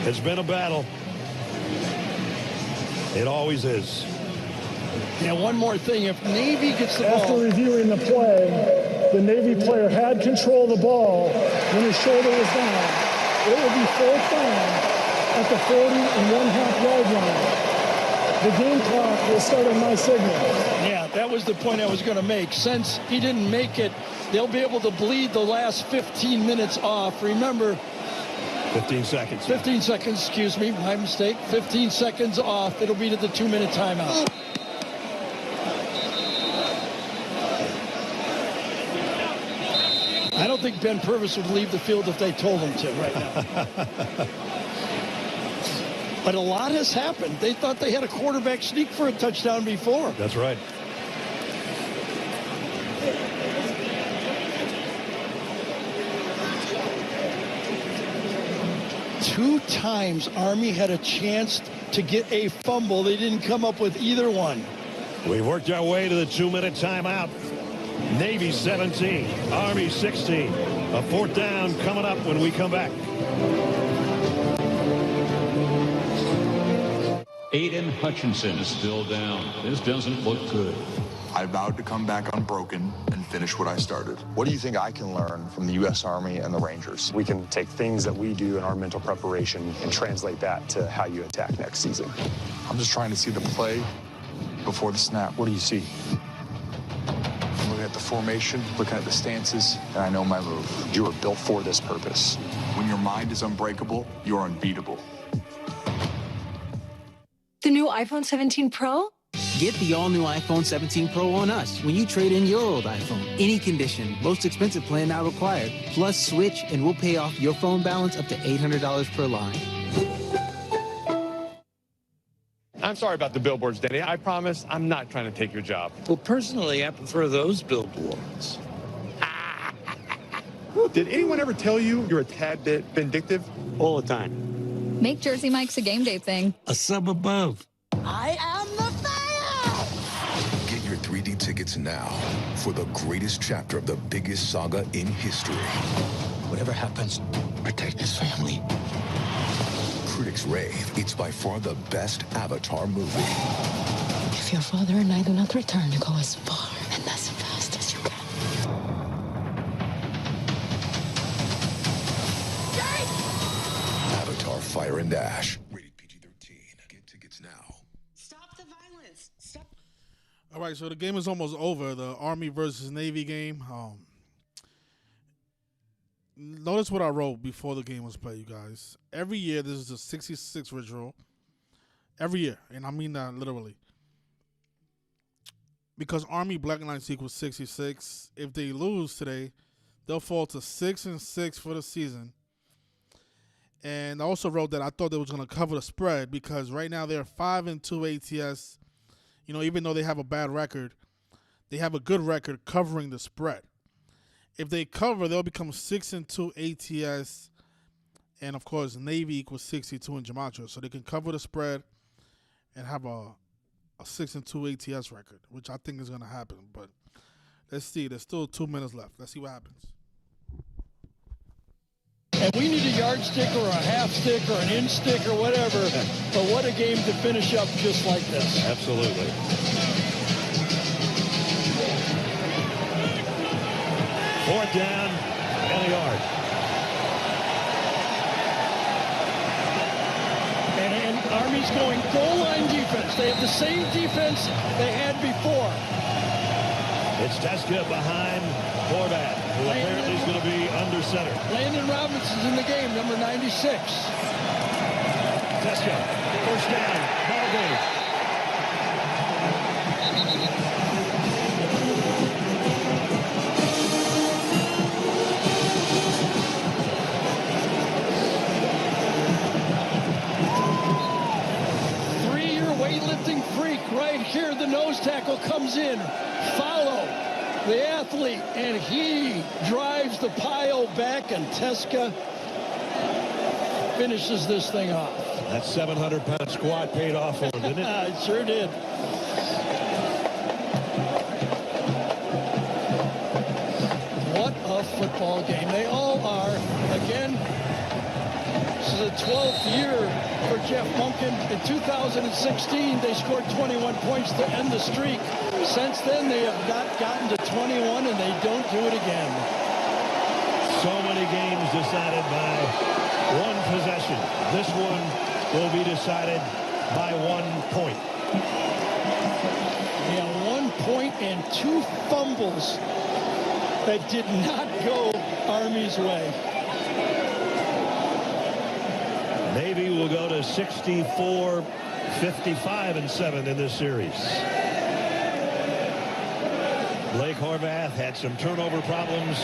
It's been a battle. It always is. Now, one more thing. If Navy gets the ball... After reviewing the play, the Navy player had control of the ball when his shoulder was down. It would be fourth down at the 40.5 yard line. The game clock will start on my signal. Yeah, that was the point I was going to make. Since he didn't make it, they'll be able to bleed the last 15 minutes off. Remember... 15 seconds. 15 seconds, excuse me, my mistake. 15 seconds off. It'll be to the 2-minute timeout. I don't think Ben Purvis would leave the field if they told him to right now. But a lot has happened. They thought they had a quarterback sneak for a touchdown before. That's right. Two times Army had a chance to get a fumble. They didn't come up with either one. We've worked our way to the 2-minute timeout. Navy 17, Army 16. A fourth down coming up when we come back. Aiden Hutchinson is still down. This doesn't look good. I vowed to come back unbroken and finish what I started. What do you think I can learn from the U.S. Army and the Rangers? We can take things that we do in our mental preparation and translate that to how you attack next season. I'm just trying to see the play before the snap. What do you see? I'm looking at the formation, looking at the stances, and I know my move. You were built for this purpose. When your mind is unbreakable, you're unbeatable. The new iPhone 17 Pro? Get the all-new iPhone 17 Pro on us when you trade in your old iPhone. Any condition, most expensive plan not required. Plus, switch and we'll pay off your phone balance up to $800 per line. I'm sorry about the billboards, Denny. I promise I'm not trying to take your job. Well, personally, I prefer those billboards. Did anyone ever tell you you're a tad bit vindictive? All the time. Make Jersey Mike's a game day thing. A sub above. I am the fire! Get your 3D tickets now for the greatest chapter of the biggest saga in history. Whatever happens, protect his family. Critics rave it's by far the best Avatar movie. If your father and I do not return, you go as far and as fast as you can. Avatar Fire and Ash. Rated PG-13. Get tickets now. Stop the violence. Stop. All right, so the game is almost over. The Army versus Navy game. Notice what I wrote before the game was played, you guys. Every year, this is a 66 ritual. Every year, and I mean that literally. Because Army Black Knights equals 66. If they lose today, they'll fall to 6-6 for the season. And I also wrote that I thought they was going to cover the spread because right now they're 5-2 ATS. You know, even though they have a bad record, they have a good record covering the spread. If they cover, they'll become 6-2 ATS. And, of course, Navy equals 62 in Gematria. So they can cover the spread and have a 6-2 ATS record, which I think is going to happen. But let's see. There's still 2 minutes left. Let's see what happens. And we need a yardstick or a half stick or an inch stick or whatever. But what a game to finish up just like this. Absolutely. Fourth down and a yard. And Army's going goal line defense. They have the same defense they had before. It's Teska behind Horvat, who apparently is going to be under center. Landon Robinson's in the game, number 96. Teska, first down, ball game. Weightlifting freak right here. The nose tackle comes in. Follow the athlete, and he drives the pile back, and Teska finishes this thing off. That 700-pound squat paid off for him, didn't it? It sure did. What a football game. They all are. Again, the 12th year for Jeff Monken. In 2016, they scored 21 points to end the streak. Since then, they have not gotten to 21, and they don't do it again. So many games decided by one possession. This one will be decided by 1 point. Yeah, 1 point and 2 fumbles that did not go Army's way. Navy will go to 64, 55-7 in this series. Blake Horvath had some turnover problems,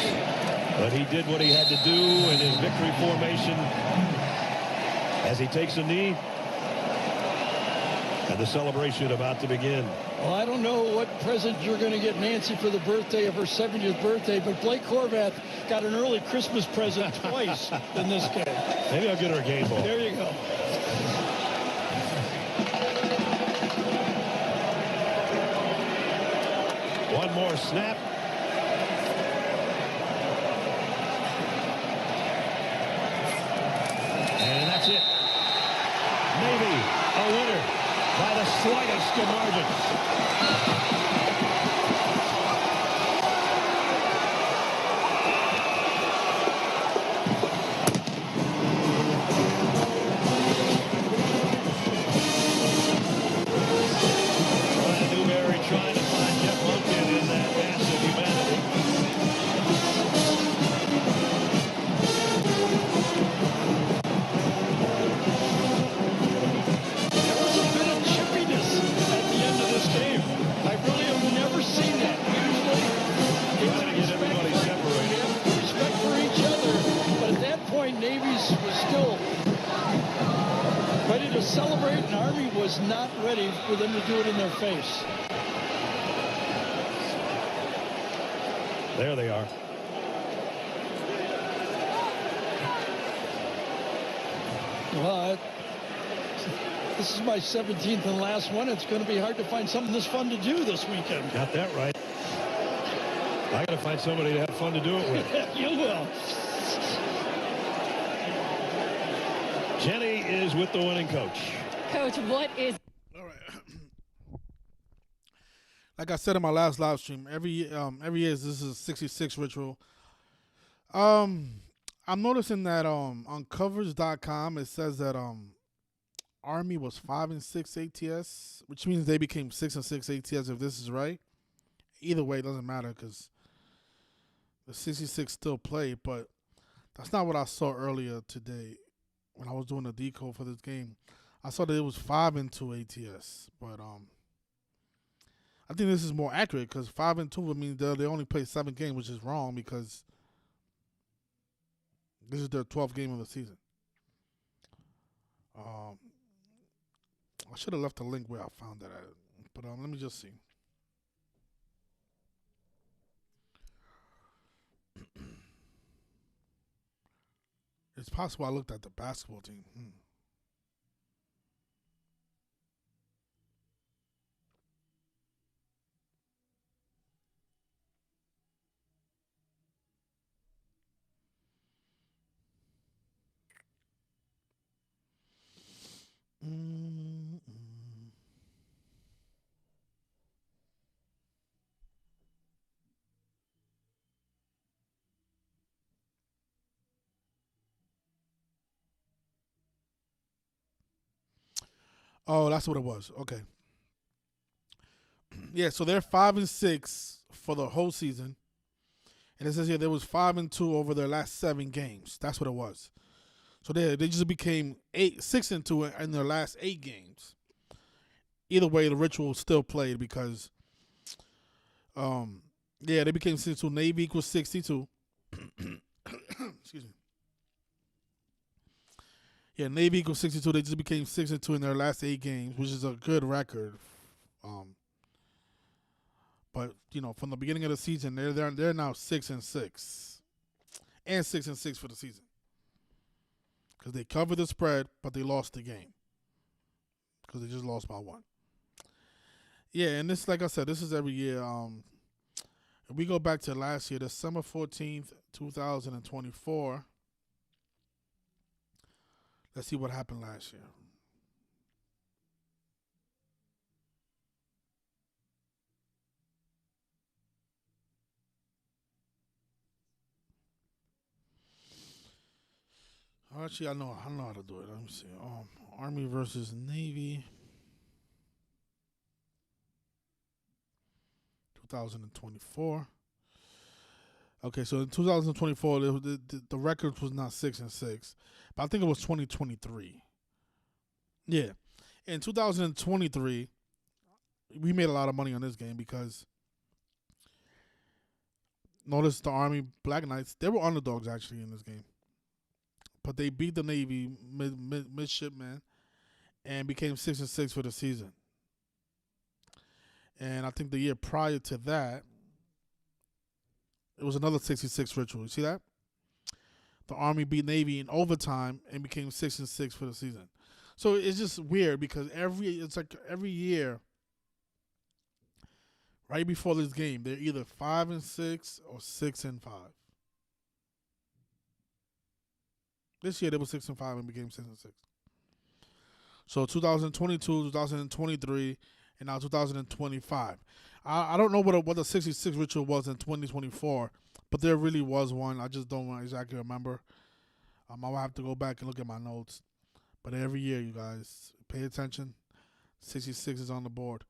but he did what he had to do in his victory formation as he takes a knee. And the celebration about to begin. Well, I don't know what present you're going to get Nancy for the birthday of her 70th birthday, but Blake Horvath got an early Christmas present twice in this game. Maybe I'll get her a game ball. There you go. One more snap. And that's it. Navy, a winner by the slightest of margins. Brian Newberry trying to find Jeff Monken in that massive humanity. There was a bit of chippiness at the end of this game. I really have never seen that. Usually, Trying to get everybody separated. respect for each other, but at that point, Navy's was still ready to celebrate, and Army was not ready for them to do it in their face. There they are. Well, this is my 17th and last one. It's going to be hard to find something this fun to do this weekend. Got that right. I got to find somebody to have fun to do it with. You will. Jenny is with the winning coach. Coach, what is... All right. Like I said in my last live stream, every year this is a 66 ritual. I'm noticing that on covers.com it says that Army was 5-6 ATS, which means they became 6-6 ATS if this is right. Either way, it doesn't matter because the 66 still play, but that's not what I saw earlier today when I was doing the decode for this game. I saw that it was 5-2 ATS, but I think this is more accurate because 5-2 would mean they only play 7 games, which is wrong because this is their 12th game of the season. I should have left a link where I found that at, but let me just see. It's possible I looked at the basketball team. Oh, that's what it was. Okay. Yeah, so they're 5-6 for the whole season. And it says here there was 5-2 over their last 7 games. That's what it was. So they just became 6-2 in their last 8 games. Either way, the ritual still played because they became 6-2. Navy equals 62. Excuse me. Yeah, Navy equals 62. They just became 6-2 in their last 8 games, which is a good record. But from the beginning of the season, they're now 6-6, and 6-6 for the season because they covered the spread, but they lost the game because they just lost by 1. Yeah, and this, like I said, this is every year. If we go back to last year, December 14th, 2024. Let's see what happened last year. Actually, I know how to do it. Let me see. Army versus Navy. 2024. Okay, so in 2024, the record was not 6-6, but I think it was 2023. Yeah, in 2023, we made a lot of money on this game because notice the Army Black Knights, they were underdogs actually in this game, but they beat the Navy midshipmen and became 6-6 for the season. And I think the year prior to that, it was another 66 ritual. You see that? The Army beat Navy in overtime and became 6-6 for the season. So it's just weird because every year, right before this game, they're either 5-6 or 6-5. This year they were 6-5 and became 6-6. So 2022, 2023. And now 2025. I don't know what the 66 ritual was in 2024, but there really was one. I just don't exactly remember. I'll have to go back and look at my notes. But every year, you guys, pay attention. 66 is on the board.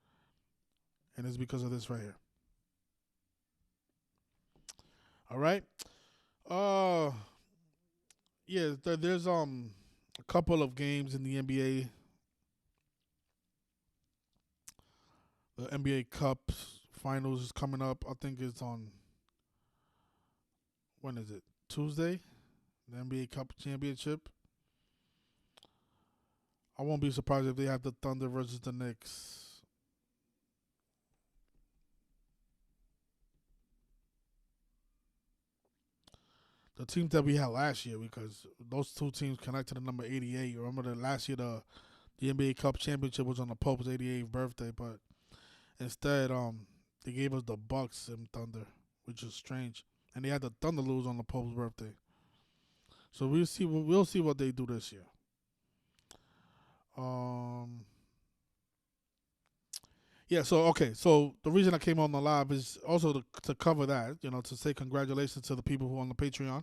And it's because of this right here. All right? Yeah, there's a couple of games in the NBA. The NBA Cup Finals is coming up. I think it's on, when is it? Tuesday? The NBA Cup Championship. I won't be surprised if they have the Thunder versus the Knicks. The teams that we had last year, because those two teams connected to number 88. Remember that last year the NBA Cup Championship was on the Pope's 88th birthday, but instead, they gave us the Bucks and Thunder, which is strange, and they had the Thunder lose on the Pope's birthday. So we'll see what they do this year. Yeah. So okay. So the reason I came on the live is also to cover that, to say congratulations to the people who are on the Patreon.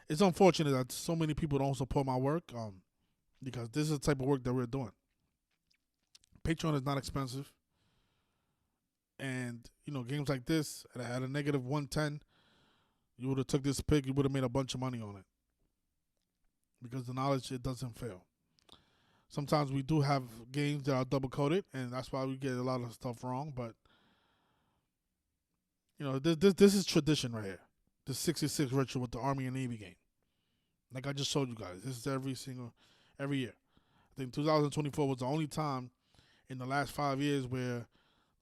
It's unfortunate that so many people don't support my work, because this is the type of work that we're doing. Patreon is not expensive. And, games like this, at a negative 110, you would have took this pick, you would have made a bunch of money on it. Because the knowledge, it doesn't fail. Sometimes we do have games that are double-coded, and that's why we get a lot of stuff wrong. But, this is tradition right here. The 66 ritual with the Army and Navy game. Like I just showed you guys. This is every year. I think 2024 was the only time in the last 5 years where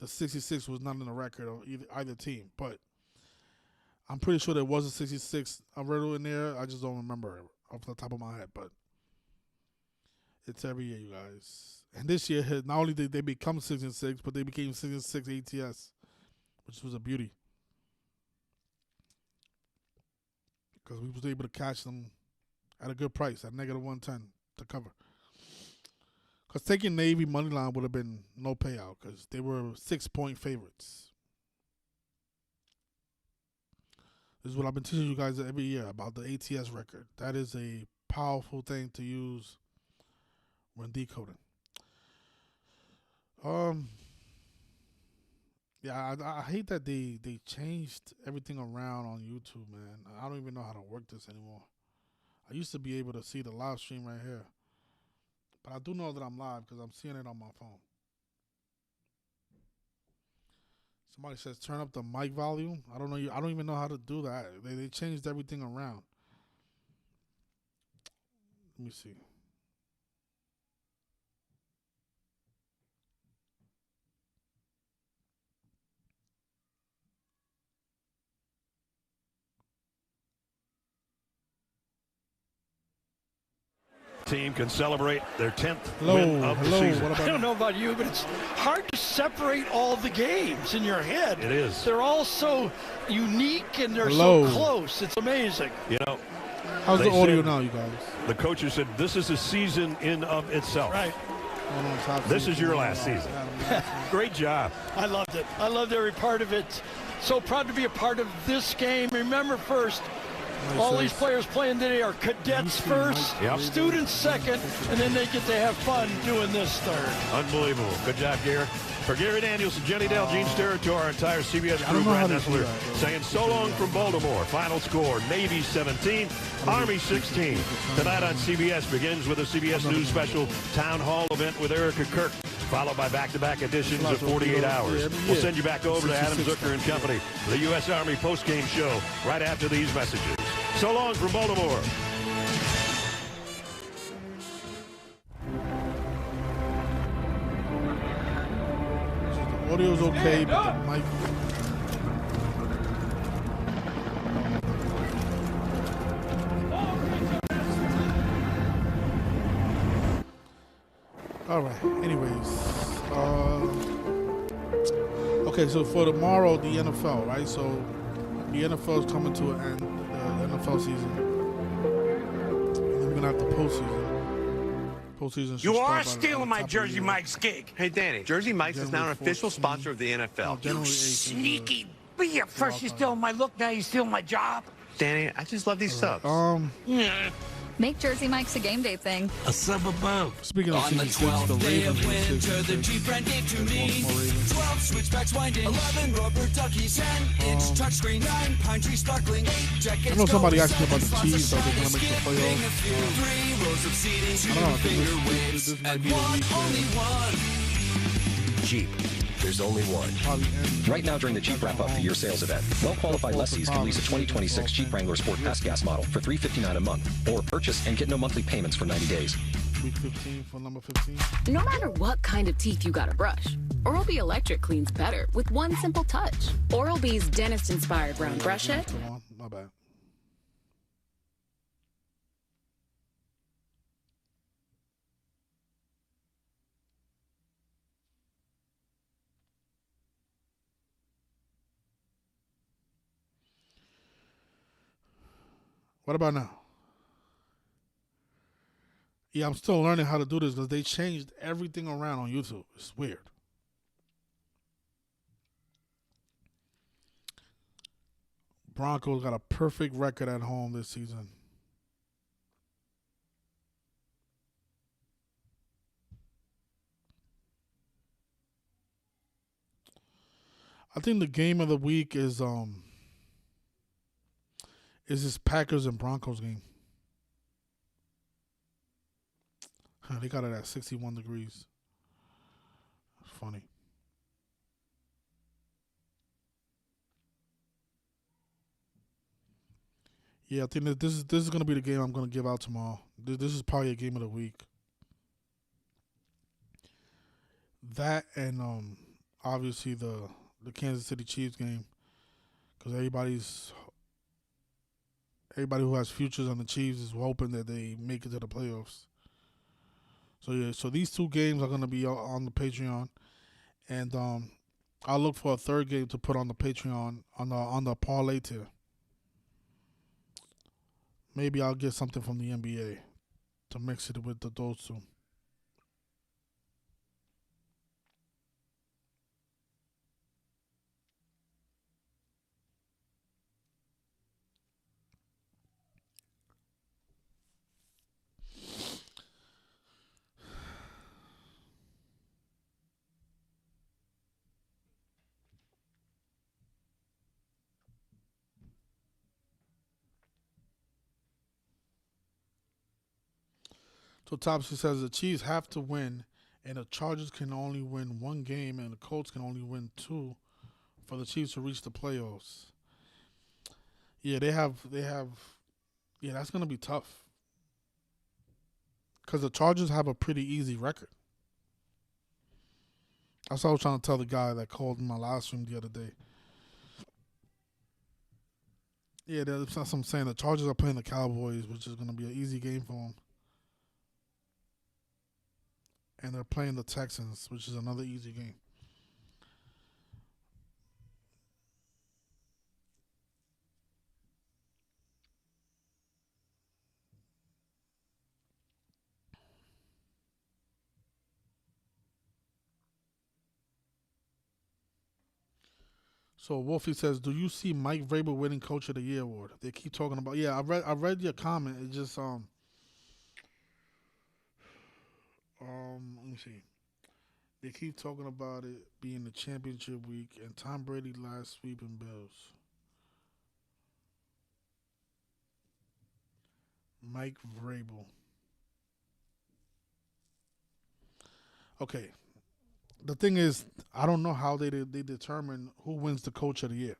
the 66 was not in the record of either team, but I'm pretty sure there was a 66 riddle in there. I just don't remember off the top of my head, but it's every year, you guys. And this year, not only did they become 6-6, but they became 6-6 ATS, which was a beauty. Because we was able to catch them at a good price, at negative 110 to cover. Because taking Navy money line would have been no payout because they were 6-point favorites. This is what I've been teaching you guys every year about the ATS record. That is a powerful thing to use when decoding. Yeah, I hate that they changed everything around on YouTube, man. I don't even know how to work this anymore. I used to be able to see the live stream right here. But I do know that I'm live because I'm seeing it on my phone. Somebody says turn up the mic volume. I don't know. I don't even know how to do that. They changed everything around. Let me see. Team can celebrate their 10th win of the season. I don't know about you, but it's hard to separate all the games in your head. It is. They're all so unique and they're so close. It's amazing. How's the audio now, you guys? The coaches said this is a season in of itself. Right. This is your last season. Great job. I loved it. I loved every part of it. So proud to be a part of this game. Remember first, all these players playing today are cadets first, students second, and then they get to have fun doing this third. Unbelievable. Good job, Garrett. For Gary Daniels and Jenny Dale, Gene Sterrett, to our entire CBS crew, Brad Nessler saying so long from Baltimore. Final score, Navy 17, Army 16. Tonight on CBS begins with a CBS News special town hall event with Erica Kirk, followed by back-to-back editions of 48 Hours. We'll send you back over to Adam Zucker and company for the U.S. Army post-game show right after these messages. So long from Baltimore. Audio's okay, but the mic. All right. Anyways, okay. So for tomorrow, the NFL, right? So the NFL is coming to an end, the NFL season, and then we're gonna have the postseason. Postseason. You are stealing my Jersey Mike's gig. Hey, Danny, Jersey Mike's is now an official sponsor of the NFL. You sneaky. But yeah, first you steal my look, now you steal my job. Danny, I just love these subs. Make Jersey Mike's a game day thing. A sub above. Speaking of season 6, the Ravens winter, the Jeep friend gave to me 12 switchbacks winding, 11 rubber duckies, 10-inch touchscreen, 9 pine tree sparkling, 8 jackets. I know somebody asked me about the Chiefs, so they're going to make the playoffs. I don't know, I think this might be the week. Jeep. There's only one. Right now during the Jeep Wrap-Up the Year Sales Event, well-qualified lessees can lease a 2026 Jeep Wrangler Sport Pass Gas model for $359 a month, or purchase and get no monthly payments for 90 days. Week 15 for number 15. No matter what kind of teeth you gotta brush, Oral-B Electric cleans better with one simple touch. Oral-B's dentist-inspired round brush head. My bad. What about now? Yeah, I'm still learning how to do this because they changed everything around on YouTube. It's weird. Broncos got a perfect record at home this season. I think the game of the week is this Packers and Broncos game. They got it at 61 degrees. It's funny. Yeah, I think that this is going to be the game I'm going to give out tomorrow. This is probably a game of the week. That and obviously the Kansas City Chiefs game, because everybody who has futures on the Chiefs is hoping that they make it to the playoffs. So yeah, so these two games are going to be on the Patreon, and I'll look for a third game to put on the Patreon on the parlay tier. Maybe I'll get something from the NBA to mix it with those two. So Topsy says the Chiefs have to win, and the Chargers can only win one game, and the Colts can only win two for the Chiefs to reach the playoffs. Yeah, they have. Yeah, that's gonna be tough because the Chargers have a pretty easy record. That's what I was trying to tell the guy that called in my live stream the other day. Yeah, that's what I'm saying. The Chargers are playing the Cowboys, which is gonna be an easy game for them. And they're playing the Texans, which is another easy game. So Wolfie says, "Do you see Mike Vrabel winning Coach of the Year award?" They keep talking about. Yeah, I read your comment. It just let me see. They keep talking about it being the championship week and Tom Brady last sweeping Bills. Mike Vrabel. Okay. The thing is, I don't know how they determine who wins the Coach of the Year.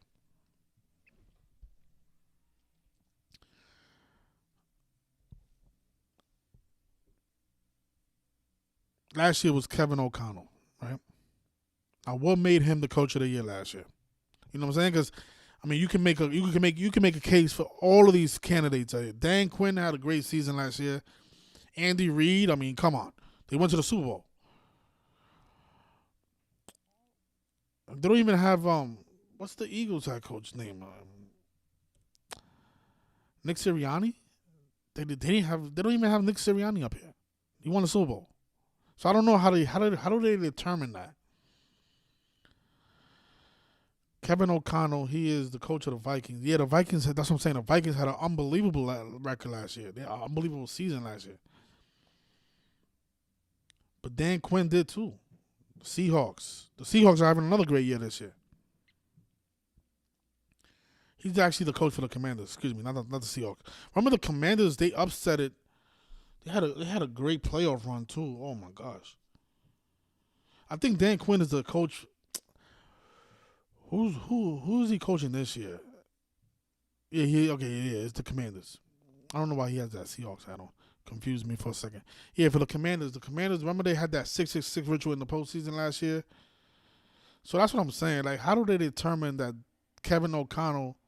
Last year was Kevin O'Connell, right? Now, what made him the Coach of the Year last year? You know what I'm saying? Because I mean, you can make a case for all of these candidates. Dan Quinn had a great season last year. Andy Reid, I mean, come on, they went to the Super Bowl. They don't even have what's the Eagles head coach name? Nick Sirianni. They don't even have Nick Sirianni up here. He won the Super Bowl. So I don't know how do they determine that? Kevin O'Connell, he is the coach of the Vikings. Yeah, the Vikings. That's what I'm saying. The Vikings had an unbelievable record last year. They had an unbelievable season last year. But Dan Quinn did too. Seahawks. The Seahawks are having another great year this year. He's actually the coach for the Commanders. Excuse me, not the Seahawks. Remember the Commanders? They upset it. They had a great playoff run too. Oh my gosh. I think Dan Quinn is the coach. Who's he coaching this year? Yeah, it's the Commanders. I don't know why he has that Seahawks hat on. Confused me for a second. Yeah, for the Commanders. The Commanders, remember they had that 666 ritual in the postseason last year? So that's what I'm saying. Like, how do they determine that Kevin O'Connell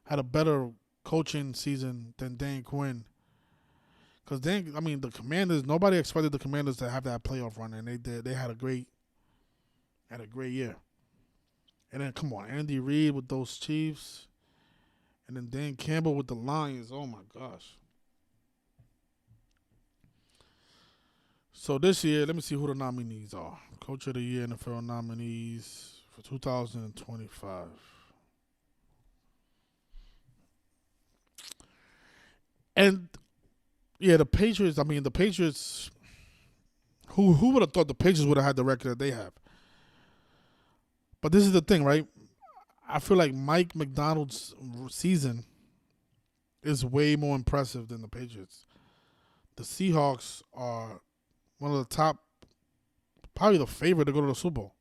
had a better coaching season than Dan Quinn? Because the Commanders, nobody expected the Commanders to have that playoff run, and they did. They had a great year. And then, come on, Andy Reid with those Chiefs. And then Dan Campbell with the Lions. Oh, my gosh. So this year, let me see who the nominees are. Coach of the Year NFL nominees for 2025. And, yeah, the Patriots, who would have thought the Patriots would have had the record that they have? But this is the thing, right? I feel like Mike McDonald's season is way more impressive than the Patriots. The Seahawks are one of the top, probably the favorite to go to the Super Bowl.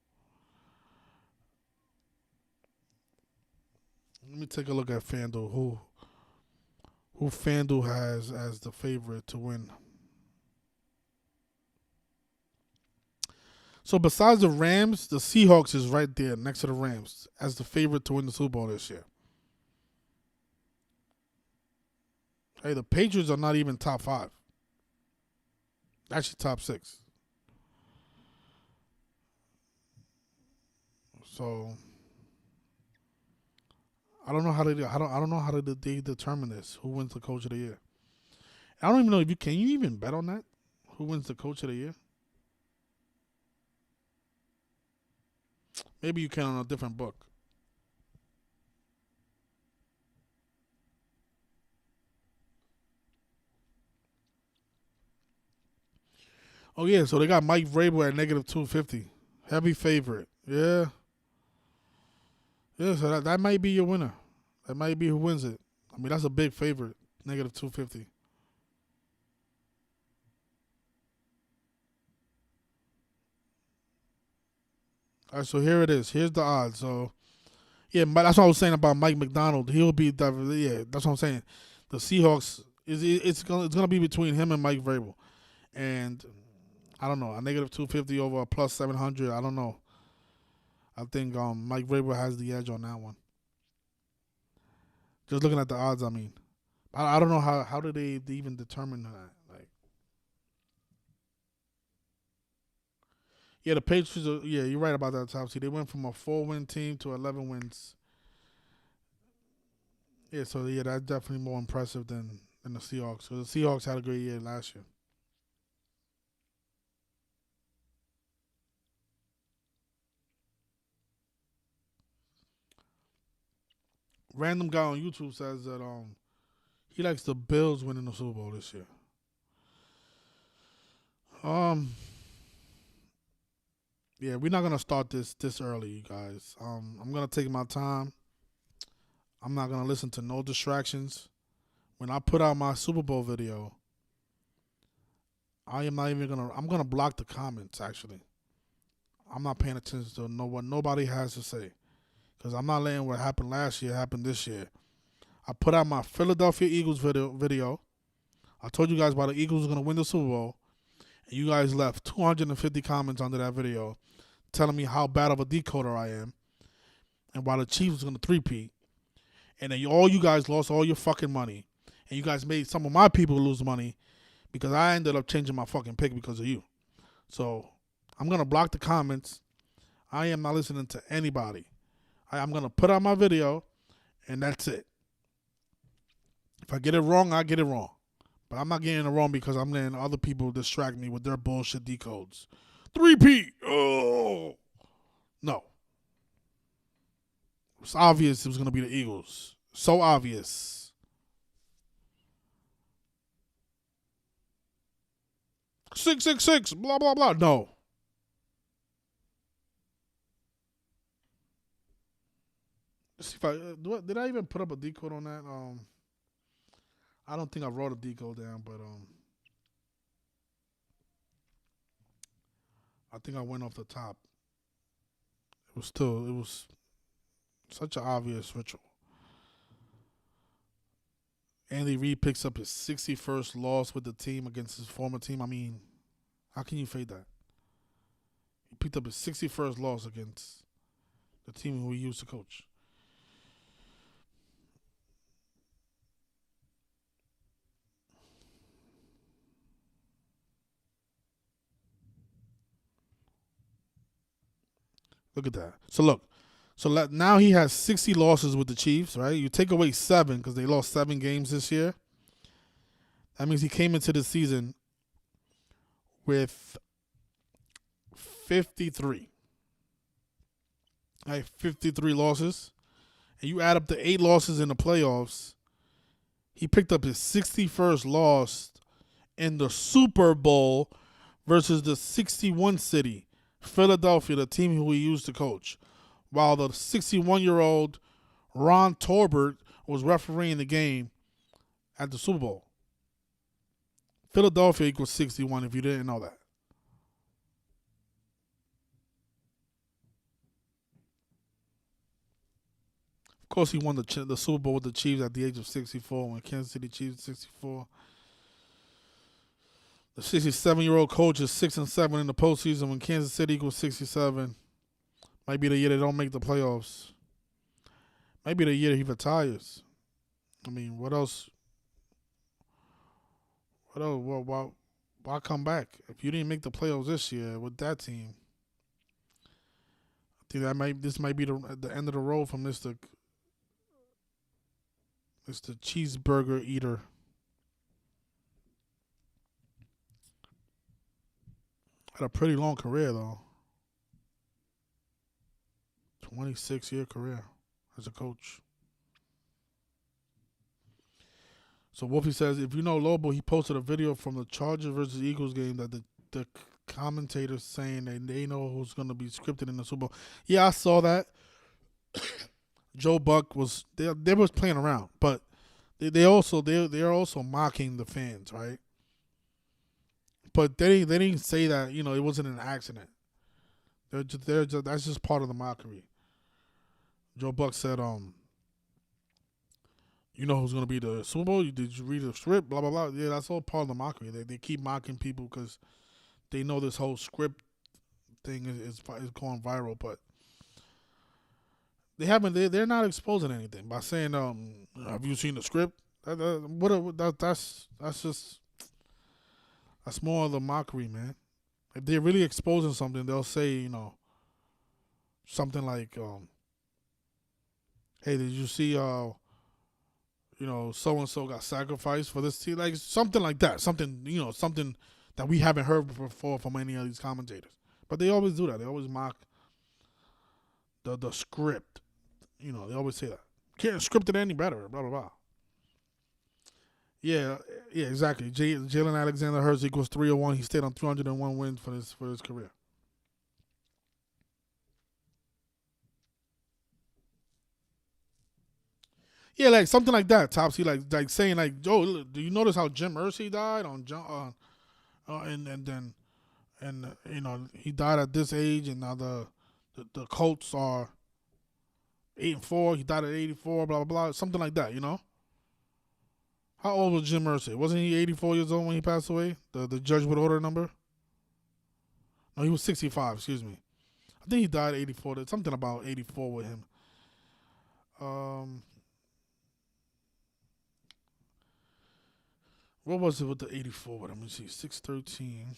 Let me take a look at FanDuel. Who FanDuel has as the favorite to win. So besides the Rams, the Seahawks is right there next to the Rams as the favorite to win the Super Bowl this year. Hey, the Patriots are not even top 5. Actually, top 6. So I don't know how they determine this. Who wins the Coach of the Year? I don't even know if can you even bet on that? Who wins the Coach of the Year? Maybe you can on a different book. Oh, yeah, so they got Mike Vrabel at -250. Heavy favorite. Yeah. Yeah, so that might be your winner. That might be who wins it. I mean, that's a big favorite, -250. All right, so here it is. Here's the odds. So, yeah, that's what I was saying about Mike McDonald. He'll be definitely, yeah, that's what I'm saying. The Seahawks, it's gonna be between him and Mike Vrabel. And I don't know, a -250 over a +700, I don't know. I think Mike Vrabel has the edge on that one. Just looking at the odds, I mean. I don't know how do they even determine that. Yeah, the Patriots, yeah, you're right about that, Topsy. They went from a 4-win team to 11 wins. Yeah, so, yeah, that's definitely more impressive than the Seahawks. So the Seahawks had a great year last year. Random guy on YouTube says that he likes the Bills winning the Super Bowl this year. Yeah, we're not gonna start this early, you guys. I'm gonna take my time. I'm not gonna listen to no distractions. When I put out my Super Bowl video, I'm gonna block the comments. Actually, I'm not paying attention to what nobody has to say, because I'm not letting what happened last year happen this year. I put out my Philadelphia Eagles video. I told you guys why the Eagles were gonna win the Super Bowl, and you guys left 250 comments under that video, telling me how bad of a decoder I am, and why the Chiefs was gonna three-peat, and then all you guys lost all your fucking money, and you guys made some of my people lose money, because I ended up changing my fucking pick because of you. So I'm gonna block the comments. I am not listening to anybody. I'm gonna put out my video, and that's it. If I get it wrong, I get it wrong. But I'm not getting it wrong because I'm letting other people distract me with their bullshit decodes. 3P. Oh no. It's obvious it was gonna be the Eagles. So obvious. 666. Blah blah blah. No. Let's see if I did I even put up a decode on that? I don't think I wrote a decode down, but I think I went off the top. It was such an obvious ritual. Andy Reid picks up his 61st loss with the team against his former team. I mean, how can you fade that? He picked up his 61st loss against the team who he used to coach. Look at that. So now he has 60 losses with the Chiefs, right? You take away 7 because they lost 7 games this year. That means he came into the season with 53. Right, 53 losses. And you add up the 8 losses in the playoffs. He picked up his 61st loss in the Super Bowl versus the 61 city, Philadelphia, the team who he used to coach, while the 61-year-old Ron Torbert was refereeing the game at the Super Bowl. Philadelphia equals 61 if you didn't know that. Of course, he won the Super Bowl with the Chiefs at the age of 64 when Kansas City Chiefs 64. The 67-year-old coach is 6-7 in the postseason when Kansas City equals 67. Might be the year they don't make the playoffs. Might be the year he retires. I mean, what else? Well, why come back? If you didn't make the playoffs this year with that team, I think this might be the end of the road for Mr. Cheeseburger Eater. Had a pretty long career, though. 26-year career as a coach. So Wolfie says, if you know Lobo, he posted a video from the Chargers versus Eagles game that the commentators saying they know who's going to be scripted in the Super Bowl. Yeah, I saw that. Joe Buck was they was playing around, but they're also mocking the fans, right? But they didn't say that, it wasn't an accident. That's just part of the mockery. Joe Buck said, you know who's going to be the Super Bowl? Did you read the script? Blah, blah, blah. Yeah, that's all part of the mockery. They keep mocking people because they know this whole script thing is going viral, but they're not exposing anything by saying, have you seen the script? That's more of the mockery, man. If they're really exposing something, they'll say, something like, hey, did you see, so-and-so got sacrificed for this team? Like, something like that. Something that we haven't heard before from any of these commentators. But they always do that. They always mock the script. They always say that. Can't script it any better. Blah blah blah. Yeah, exactly. Jalen Alexander Hurts equals 301. He stayed on 301 wins for his career. Yeah, like something like that, Topsy. Like saying like, oh, do you notice how Jim Irsay died on and he died at this age, and now the Colts are 8-4. He died at 84. Blah blah blah. Something like that, How old was Jim Irsay? Wasn't he 84 years old when he passed away? The judge would order number? No, he was 65, excuse me. I think he died at 84. There's something about 84 with him. What was it with the 84? Let me see. 613.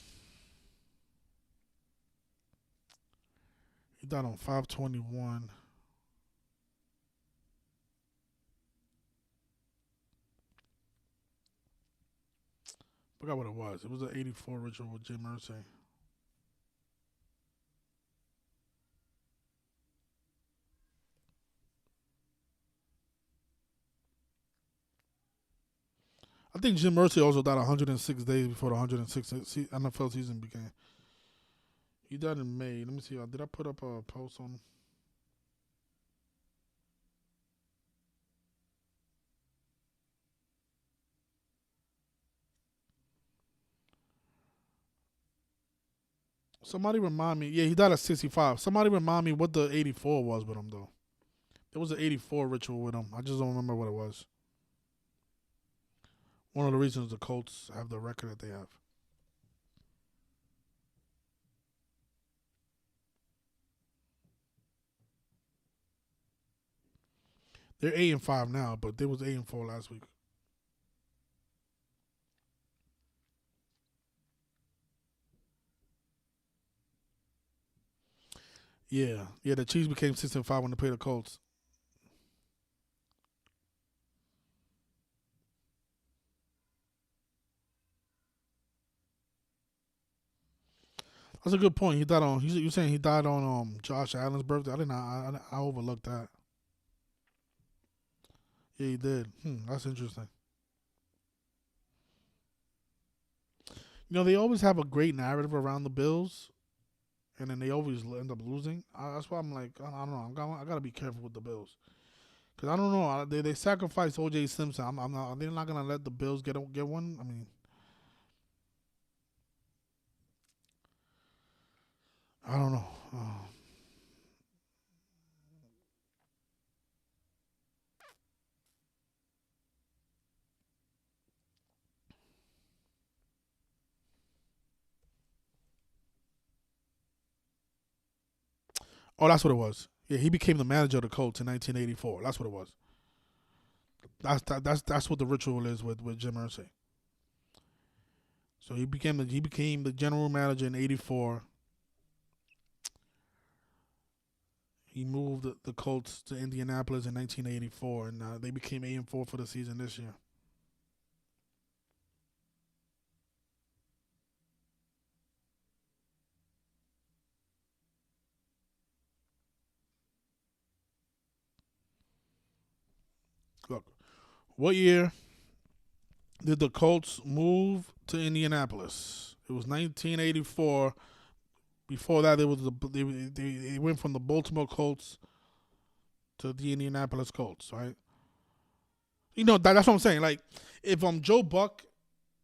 He died on 521. Forgot what it was. It was an 84 ritual with Jim Irsay. I think Jim Irsay also died 106 days before the 106th NFL season began. He died in May. Let me see. Did I put up a post on? Somebody remind me. Yeah, he died at 65. Somebody remind me what the 84 was with him, though. There was an 84 ritual with him. I just don't remember what it was. One of the reasons the Colts have the record that they have. They're 8-5 now, but they was 8-4 last week. Yeah, the Chiefs became 6-5 when they played the Colts. That's a good point. He died on. You saying he died on Josh Allen's birthday? I overlooked that. Yeah, he did. That's interesting. They always have a great narrative around the Bills, and then they always end up losing. That's why I'm like, I don't know. I gotta be careful with the Bills, because I don't know. They sacrificed O.J. Simpson. They're not gonna let the Bills get one. I mean, I don't know. Oh, that's what it was. Yeah, he became the manager of the Colts in 1984. That's what it was. That's what the ritual is with Jim Irsay. So he became the general manager in 84. He moved the Colts to Indianapolis in 1984, and they became 8-4 for the season this year. Look, what year did the Colts move to Indianapolis? It was 1984. Before that, they went from the Baltimore Colts to the Indianapolis Colts, right? That's what I'm saying. Like, if Joe Buck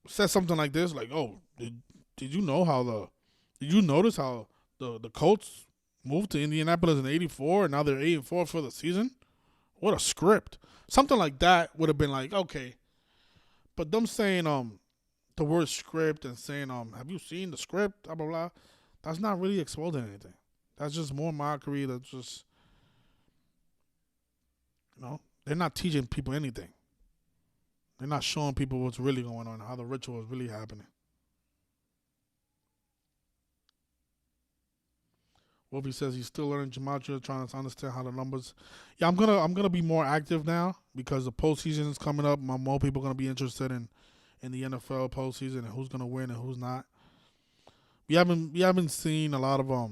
says something like this, like, "Oh, did you notice how the Colts moved to Indianapolis in '84 and now they're 8-4 for the season? What a script!" Something like that would have been like, okay. But them saying the word script and saying have you seen the script? Blah blah blah. That's not really exposing anything. That's just more mockery. That's just, they're not teaching people anything. They're not showing people what's really going on, how the ritual is really happening. Wolfie says he's still learning gematria, trying to understand how the numbers. Yeah, I'm gonna be more active now because the postseason is coming up. More people are gonna be interested in the NFL postseason and who's gonna win and who's not. We haven't seen a lot of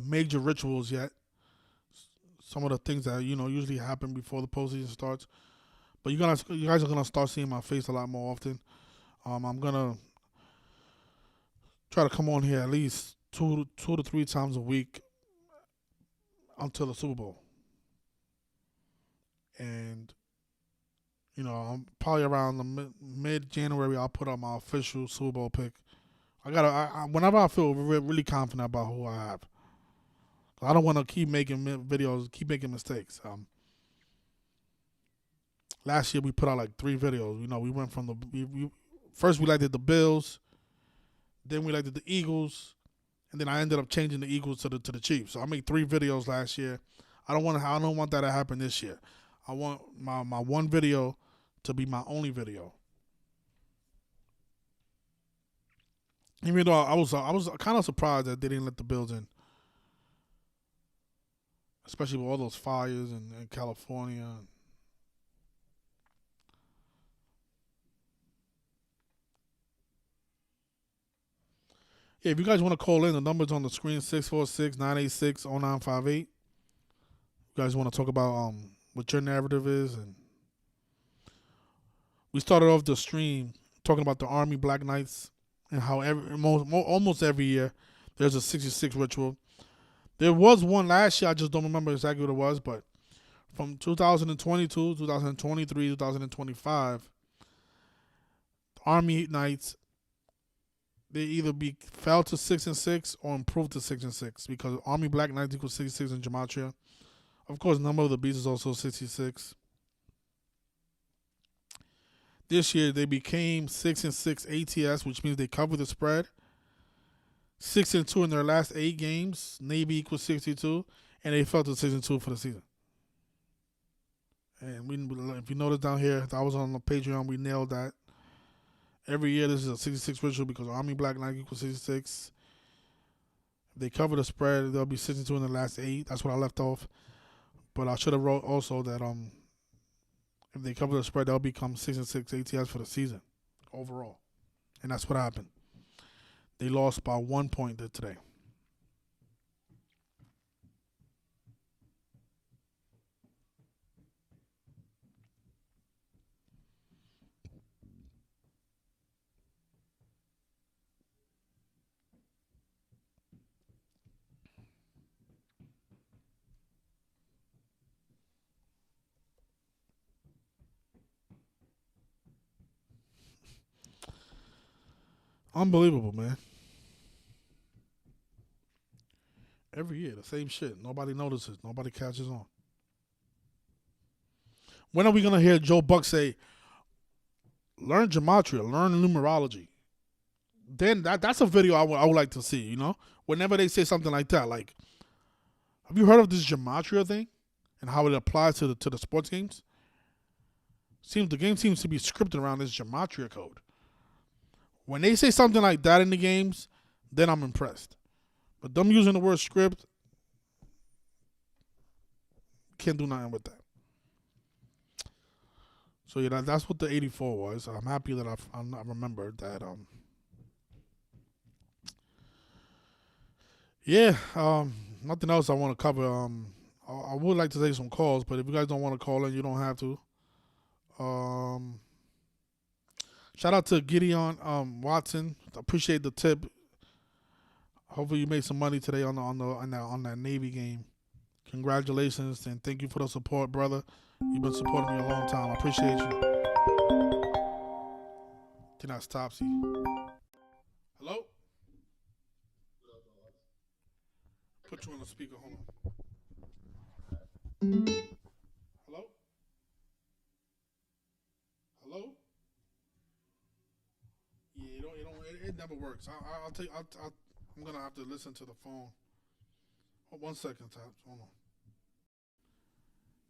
major rituals yet. some of the things that usually happen before the postseason starts. But you guys are gonna start seeing my face a lot more often. I'm gonna try to come on here at least two to 3 times a week until the Super Bowl. And I'm probably around the mid-January, I'll put up my official Super Bowl pick. Whenever I feel really confident about who I have. I don't want to keep making videos, keep making mistakes. Last year we put out like 3 videos. We went from first we liked the Bills, then we liked the Eagles, and then I ended up changing the Eagles to the Chiefs. So I made 3 videos last year. I don't want that to happen this year. I want my one video to be my only video. Even though I was kind of surprised that they didn't let the Bills in, especially with all those fires in California. Yeah, if you guys want to call in, the number's on the screen, 646-986-0958. You guys want to talk about what your narrative is. And we started off the stream talking about the Army Black Knights and how almost every year there's a 66 ritual. There was one last year, I just don't remember exactly what it was, but from 2022, 2023, 2025, the Army Knights, they either fell to 6-6 or improved to 6-6 because Army Black Knights equals 66 in Gematria. Of course, Number of the Beast is also 66. This year, they became 6-6 ATS, which means they covered the spread. 6-2 in their last 8 games. Navy equals 62, and they fell to 6-2 for the season. And if you notice down here, I was on the Patreon, we nailed that. Every year, this is a 66 ritual because Army Black Knight equals 66. If they cover the spread, they'll be 62 in the last 8. That's what I left off. But I should have wrote also that if they cover the spread, they'll become 6-6 ATS for the season overall. And that's what happened. They lost by 1 point today. Unbelievable, man. Every year, the same shit. Nobody notices. Nobody catches on. When are we going to hear Joe Buck say, learn gematria, learn numerology? Then that's a video I would like to see, Whenever they say something like that, like, have you heard of this gematria thing and how it applies to the sports games? The game seems to be scripted around this gematria code. When they say something like that in the games, then I'm impressed. But them using the word script, can't do nothing with that. So yeah, that's what the 84 was. I'm happy that I remembered that. Nothing else I want to cover. I would like to take some calls, but if you guys don't want to call in, you don't have to. Shout out to Gideon Watson. Appreciate the tip. Hopefully you made some money today on that Navy game. Congratulations and thank you for the support, brother. You've been supporting me a long time. I appreciate you. I think that's Topsy. Hello? Put you on the speaker. Hold on. Hello? Hello? Yeah, it never works. I'll tell you. I'm gonna have to listen to the phone. Oh, 1 second, Tops. Hold on.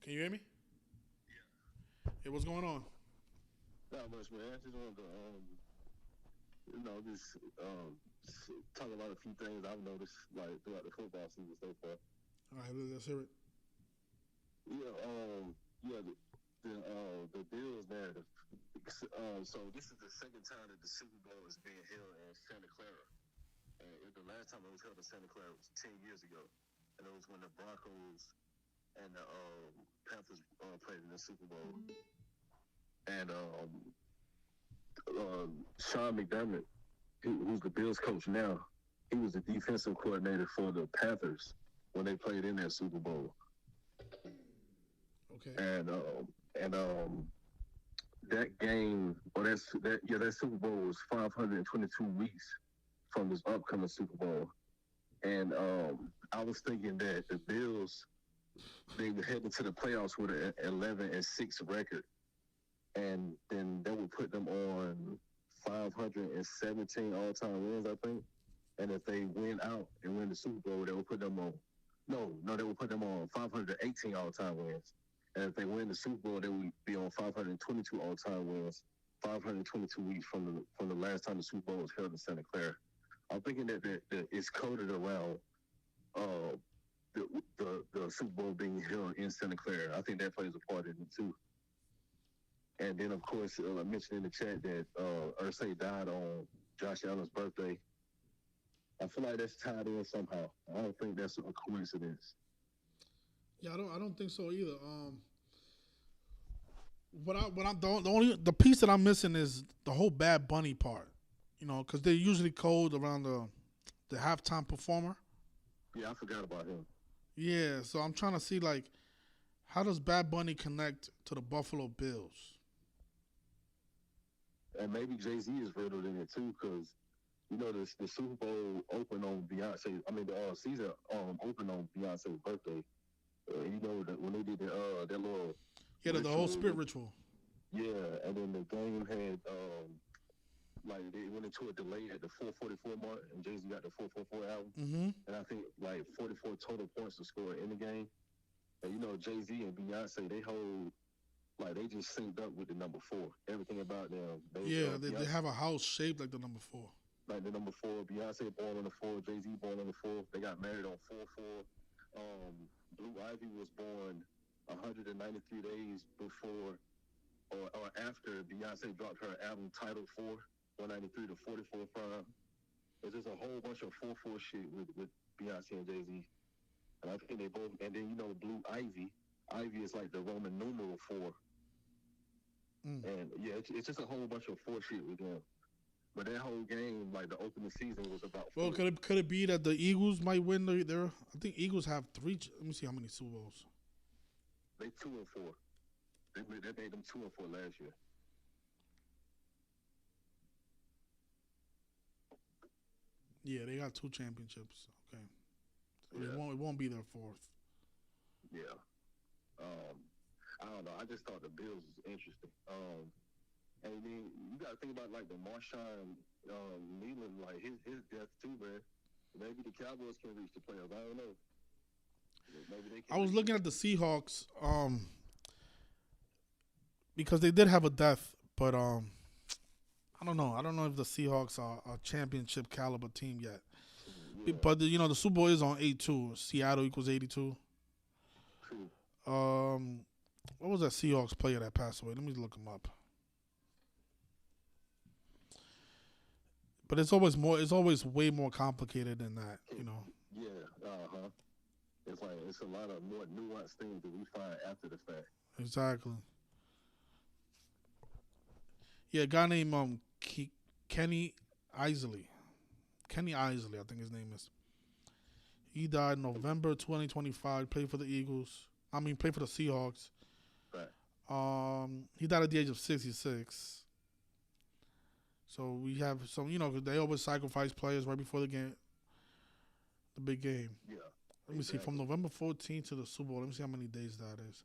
Can you hear me? Yeah. Hey, what's going on? Not much, man. Just wanted to, talk about a few things I've noticed, like throughout the football season so far. All right, let's hear it. The Bills narrative. So this is the second time that the Super Bowl is being held in Santa Clara. And the last time it was held in Santa Clara was 10 years ago. And it was when the Broncos and the Panthers played in the Super Bowl. And Sean McDermott, who's the Bills coach now, he was the defensive coordinator for the Panthers when they played in that Super Bowl. Okay. And that game, that Super Bowl was 522 weeks from this upcoming Super Bowl. And I was thinking that the Bills, they were heading to the playoffs with an 11-6 record, and then that would put them on 517 all-time wins, I think. And if they win out and win the Super Bowl, they would put them on they would put them on 518 all-time wins. And if they win the Super Bowl, they would be on 522 all-time wins, 522 weeks from the last time the Super Bowl was held in Santa Clara. I'm thinking that it's coded around the Super Bowl being held in Santa Clara. I think that plays a part in it too. And then, of course, I mentioned in the chat that Irsay died on Josh Allen's birthday. I feel like that's tied in somehow. I don't think that's a coincidence. Yeah, I don't think so either. The piece that I'm missing is the whole Bad Bunny part. You know, because they usually code around the halftime performer. Yeah, I forgot about him. Yeah, so I'm trying to see, like, how does Bad Bunny connect to the Buffalo Bills? And maybe Jay-Z is riddled in it too, because, you know, the Super Bowl opened on Beyonce. I mean, the season opened on Beyonce's birthday. You know, when they did that little... Yeah, the whole spirit ritual. Yeah, and then the game had... like, they went into a delay at the 444 mark, and Jay-Z got the 444 album. Mm-hmm. And I think, like, 44 total points to score in the game. And, you know, Jay-Z and Beyonce, they just synced up with the number 4. Everything about them. They have a house shaped like the number 4. Like the number 4. Beyonce born on the 4. Jay-Z born on the 4. They got married on 4/4. Blue Ivy was born 193 days before or after Beyonce dropped her album titled 4. 193 to 44 prime. It's just a whole bunch of 4/4 shit with Beyonce and Jay-Z. And I think they both, and then, you know, Blue Ivy. Ivy is like the Roman numeral 4. And yeah, it's just a whole bunch of 4 shit with them. But that whole game, like the opening season was about 4. Well, could it be that the Eagles might win their I think Eagles have 3, let me see how many Super Bowls. They 2-4. They made them 2-4 last year. Yeah, they got 2 championships. Okay. So it won't be their 4th. Yeah. I don't know. I just thought the Bills was interesting. And then you got to think about, like, the Marshawn Leland, like, his death too, man. Maybe the Cowboys can reach the playoffs. I don't know. Maybe they can. I was looking at the Seahawks because they did have a death, but I don't know. I don't know if the Seahawks are a championship caliber team yet. Yeah. But, you know, the Super Bowl is on 8-2. Seattle equals 82. True. What was that Seahawks player that passed away? Let me look him up. But it's always way more complicated than that, you know. Yeah, it's a lot of more nuanced things that we find after the fact. Exactly. Yeah, a guy named Kenny Isley. Kenny Isley, I think his name is. He died November 2025. Played for the played for the Seahawks. Right. He died at the age of 66. So we have some, you know, they always sacrifice players right before the game, the big game. Yeah. Let me see, from November 14th to the Super Bowl. Let me see how many days that is.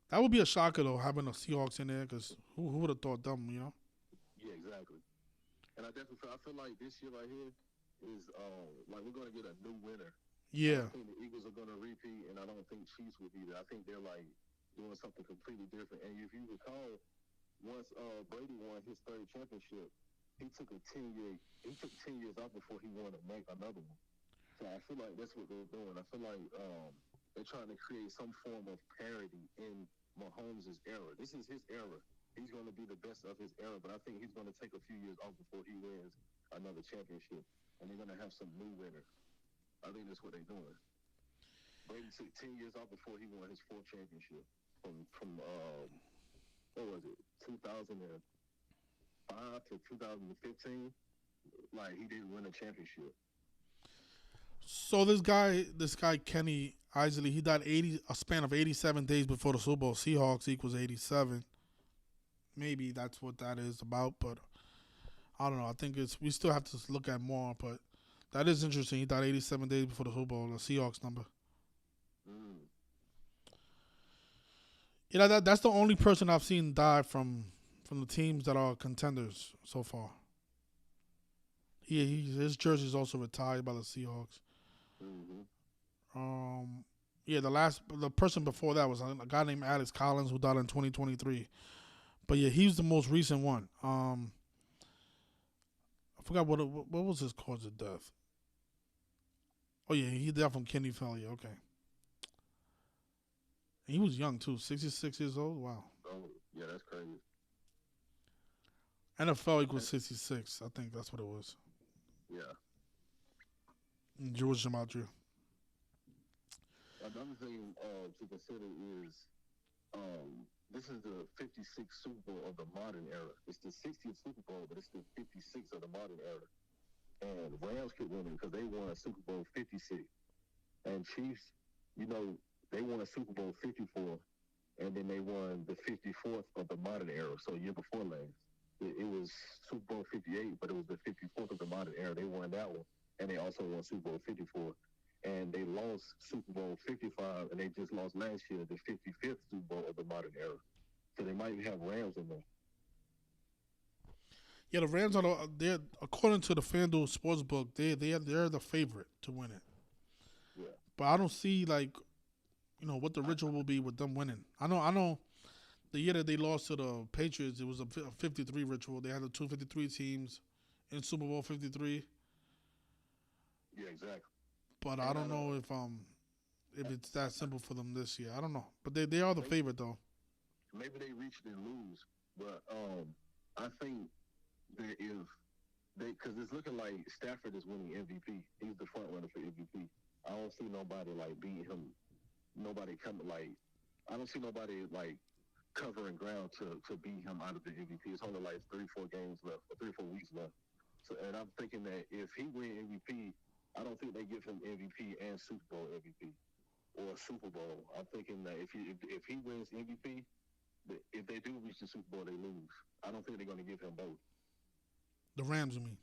That would be a shocker, though, having the Seahawks in there, because who would have thought them, you know? Yeah, exactly. And I feel like this year right here is, like, we're going to get a new winner. Yeah. I think the Eagles are going to repeat, and I don't think Chiefs will be there. I think they're, like, doing something completely different. And if you recall, once Brady won his 3rd championship, he took 10 years off before he wanted to make another one. So I feel like that's what they're doing. I feel like they're trying to create some form of parity in Mahomes' era. This is his era. He's going to be the best of his era, but I think he's going to take a few years off before he wins another championship. And they're going to have some new winners. I think that's what they're doing. Brady took 10 years off before he won his 4th championship. From what was it, 2005 to 2015? Like, he didn't win a championship. So this guy Kenny Isley, he died a span of 87 days before the Super Bowl. Seahawks equals 87. Maybe that's what that is about, but I don't know. I think we still have to look at more, but that is interesting. He died 87 days before the Super Bowl, the Seahawks number. Yeah, that's the only person I've seen die from the teams that are contenders so far. His jersey is also retired by the Seahawks. Yeah, the person before that was a guy named Alex Collins who died in 2023. But yeah, he's the most recent one. I forgot what was his cause of death. Oh yeah, he died from kidney failure. Okay. And he was young too, 66 years old. Wow. Oh yeah, that's crazy. NFL equals 66. I think that's what it was. Yeah. George Gematria. Another thing to consider is this is the 56th Super Bowl of the modern era. It's the 60th Super Bowl, but it's the 56th of the modern era. And Rams could win it because they won a Super Bowl 56. And Chiefs, they won a Super Bowl 54, and then they won the 54th of the modern era, so a year before last. It was Super Bowl 58, but it was the 54th of the modern era. They won that one, and they also won Super Bowl 54. And they lost Super Bowl 55, and they just lost last year the 55th Super Bowl of the modern era. So they might have Rams in there. Yeah, the Rams they're according to the FanDuel Sportsbook, they're the favorite to win it. Yeah. But I don't see what the ritual will be with them winning. I know. The year that they lost to the Patriots, it was a 53 ritual. They had the 253 teams in Super Bowl 53. Yeah, exactly. But I don't know if it's that simple for them this year. I don't know. But they are the favorite, though. Maybe they reach and lose. But I think that because it's looking like Stafford is winning MVP. He's the front runner for MVP. I don't see nobody, beat him. Nobody coming, I don't see nobody, covering ground to beat him out of the MVP. It's only 3-4 games left, or 3-4 weeks left. So, and I'm thinking that if he wins MVP, I don't think they give him MVP and Super Bowl MVP or Super Bowl. I'm thinking that if he wins MVP, if they do reach the Super Bowl, they lose. I don't think they're going to give him both. The Rams, you mean?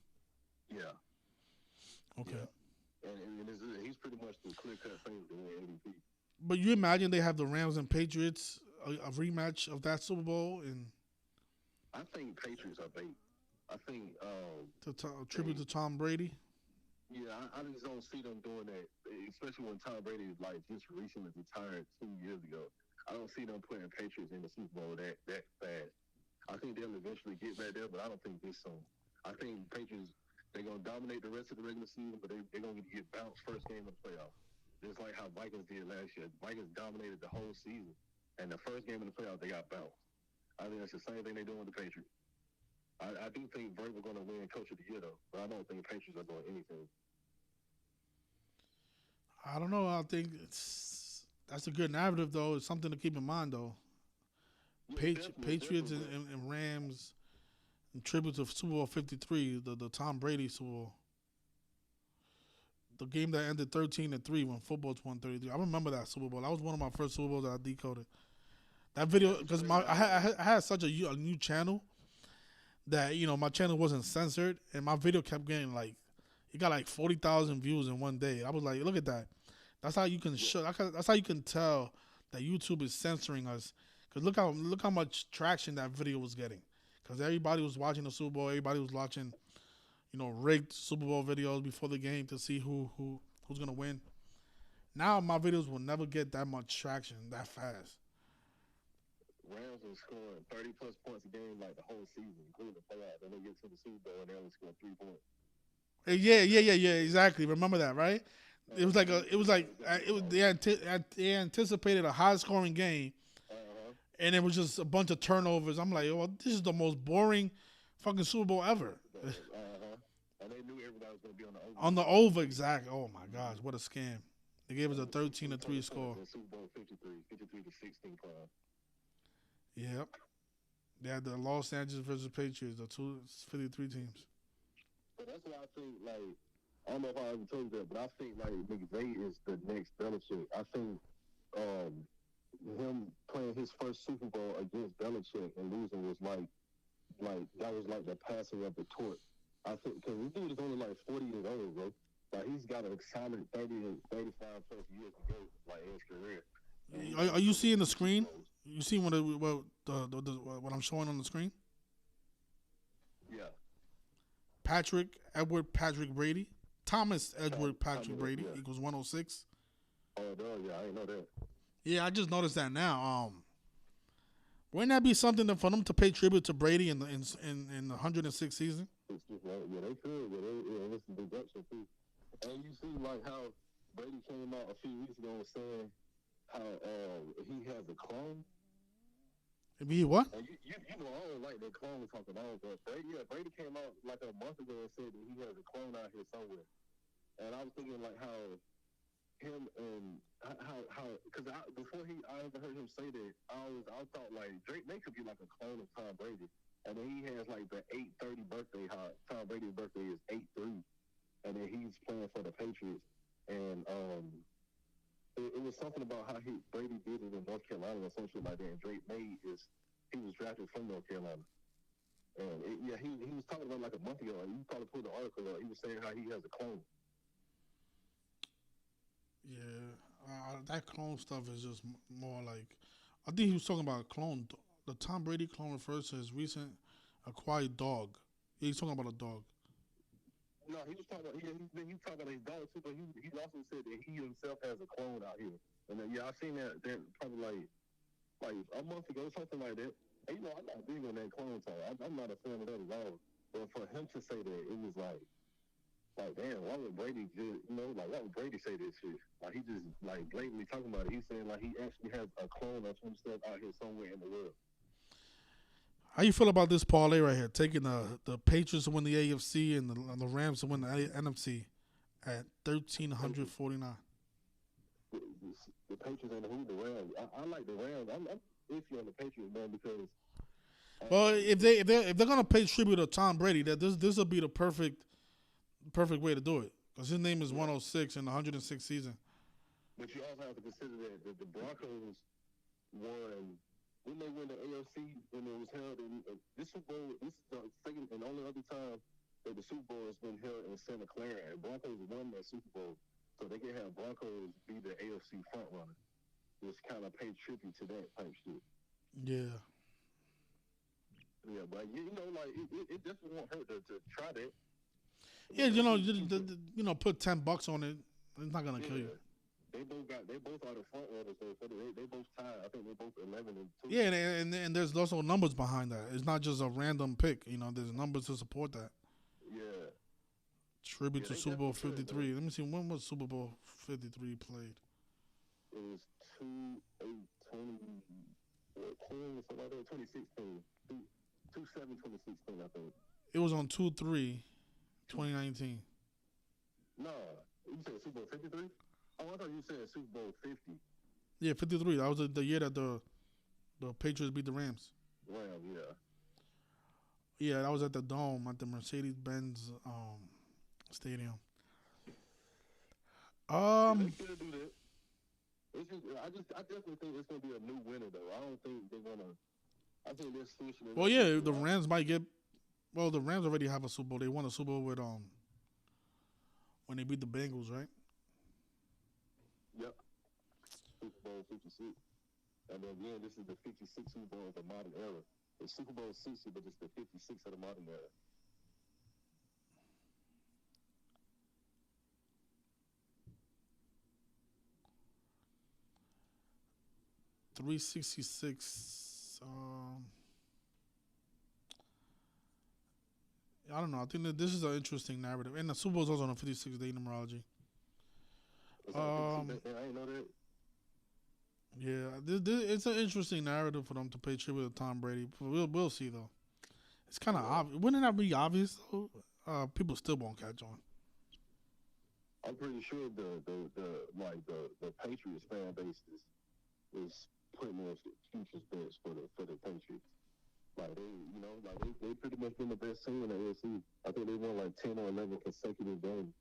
Yeah. Okay. Yeah. And he's pretty much the clear-cut favorite to win MVP. But you imagine they have the Rams and Patriots, a rematch of that Super Bowl, and I think Patriots are bait. I think tribute to Tom Brady. Yeah, I just don't see them doing that, especially when Tom Brady just recently retired 2 years ago. I don't see them putting Patriots in the Super Bowl that fast. I think they'll eventually get back there, but I don't think this soon. I think Patriots, they're gonna dominate the rest of the regular season, but they're gonna get bounced first game of the playoffs. Just like how Vikings did last year. Vikings dominated the whole season. And the first game in the playoffs, they got bounced. I think that's the same thing they're doing with the Patriots. I do think Vrabel's going to win Coach of the Year, though. But I don't think the Patriots are doing anything. I don't know. I think that's a good narrative, though. It's something to keep in mind, though. Yeah, Patriots and Rams in tribute to Super Bowl 53, the Tom Brady Super Bowl. The game that ended 13-3 when football's won 33. I remember that Super Bowl. That was one of my first Super Bowls that I decoded. That video, because I had such a new channel that, my channel wasn't censored, and my video kept getting it got 40,000 views in one day. I was like, look at that. That's how you can that's how you can tell that YouTube is censoring us. Because look how much traction that video was getting. Because everybody was watching the Super Bowl. Everybody was watching rigged Super Bowl videos before the game to see who's gonna win. Now my videos will never get that much traction that fast. Rams are scoring 30+ points a game the whole season, including the playoffs. Then they get to the Super Bowl and they only score 3 points. Yeah, exactly. Remember that, right? It was they anticipated a high scoring game, and it was just a bunch of turnovers. I'm like, well, this is the most boring fucking Super Bowl ever. And they knew everybody was going to be on the over. On the over, exact. Oh my gosh, what a scam! They gave us a 13-3 score. Super Bowl 53 to 16 club. Yep. They had the Los Angeles versus Patriots, the 53 teams. But that's why I think, like, I don't know if I ever told you that, but I think, like, McVay is the next Belichick. I think him playing his first Super Bowl against Belichick and losing was like that was like the passing of the torch. I think, because this dude is only like 40 years old, bro. Like, he's got a solid 30 to 35 plus years to go, like, in his career. Are you seeing the screen? You see what I'm showing on the screen? Yeah. Edward Patrick Brady. Thomas Edward Patrick Brady equals 106. Oh, yeah, I didn't know that. Yeah, I just noticed that now. Wouldn't that be something for them to pay tribute to Brady in the 106th season? Yeah, they could. Yeah, this is deduction too. And you see, like, how Brady came out a few weeks ago and saying how he has a clone. He what? And you know, I don't like that clone talking on, but Brady came out like a month ago and said that he has a clone out here somewhere. And I was thinking, like, how him and how because before I ever heard him say that, I thought, like, Drake May could be like a clone of Tom Brady. And then he has, like, the 8/30 birthday. Tom Brady's birthday is 8/3. And then he's playing for the Patriots. And it was something about how Brady did it in North Carolina or some shit like that. And Drake May he was drafted from North Carolina. And he was talking about, like, a month ago. You probably pulled the article up. He was saying how he has a clone. Yeah, that clone stuff is just more like, I think he was talking about a clone. The Tom Brady clone refers to his recent acquired dog. He's talking about a dog. No, he was talking about he talking about his dog too, but he also said that he himself has a clone out here. And I seen that probably like a month ago, something like that. And, you know, I'm not big on that clone talk. I'm not a fan of that at all. But for him to say that, it was like damn, why would Brady why would Brady say this shit? Like, he just, like, blatantly talking about it. He's saying, like, he actually has a clone of himself out here somewhere in the world. How you feel about this parlay right here? Taking the Patriots to win the AFC and the Rams to win the NFC at 1,349. The Patriots and the Rams. I like the Rams. I'm iffy on the Patriots, man, because. Well, if they're gonna pay tribute to Tom Brady, that this will be the perfect way to do it, because his name is 106 in the 106th season. But you also have to consider that the Broncos won. When they win the AFC, when it was held in this Super Bowl, this is the second and only other time that the Super Bowl has been held in Santa Clara, and Broncos won that Super Bowl, so they can have Broncos be the AFC front runner. Just kind of pay tribute to that type shit. Yeah. Yeah, but you know, like it definitely won't hurt to try that. Yeah, put $10 on it. It's not gonna kill you. They both are the front runners, so they both tied. I think they're both 11-2. Yeah, and there's also numbers behind that. It's not just a random pick. You know, there's numbers to support that. Yeah. Tribute to Super Bowl 53. Let me see, when was Super Bowl 53 played? It was 2016. 2/7/2016, I think. It was on 2/3/2019. No, you said Super Bowl 53? Oh, I thought you said Super Bowl 50. Yeah, 53. That was the year that the Patriots beat the Rams. Rams, yeah. Yeah, that was at the Dome, at the Mercedes-Benz Stadium. They could do that. It's just, I definitely think it's gonna be a new winner, though. I don't think they're gonna. I think they're switching. Well, yeah, the Rams might get. Well, the Rams already have a Super Bowl. They won a Super Bowl with when they beat the Bengals, right? Yep. Super Bowl 56. And then again, this is the 56 Super Bowl of the modern era. It's Super Bowl 60, but it's the 56 of the modern era. $366. I don't know. I think that this is an interesting narrative, and the Super Bowl is also on a 56-day numerology. I didn't know that. Yeah, it's an interesting narrative for them to pay tribute to Tom Brady. We'll see though. It's kind of obvious. Wouldn't that be obvious though? people still won't catch on. I'm pretty sure the Patriots fan base is putting in futures bets for the Patriots. Like they pretty much been the best team in the AFC. I think they won like 10 or 11 consecutive games.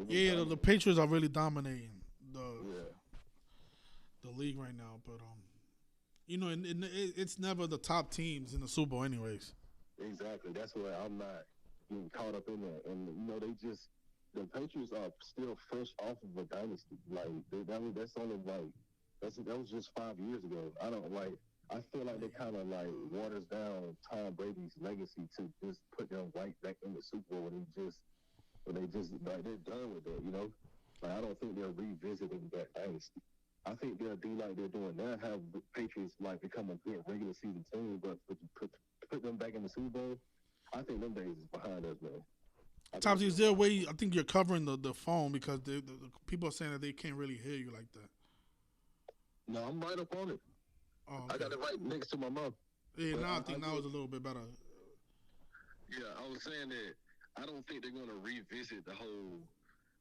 Yeah, the Patriots are really dominating the league right now. But it's never the top teams in the Super Bowl, anyways. Exactly. That's why I'm not getting caught up in that. And the Patriots are still fresh off of a dynasty. Like that was just 5 years ago. I feel like they kind of like waters down Tom Brady's legacy to just put them right back in the Super Bowl when they just like they're done with that, Like I don't think they're revisiting that dynasty. I think they'll do like they're doing now, have the Patriots like become a good regular season team, but put them back in the Super Bowl. I think them days is behind us, man. Topsy, is there a way? I think you're covering the phone because the people are saying that they can't really hear you like that. No, I'm right up on it. Oh, okay. I got it right next to my mouth. Yeah, now I think now it's a little bit better. Yeah, I was saying that I don't think they're going to revisit the whole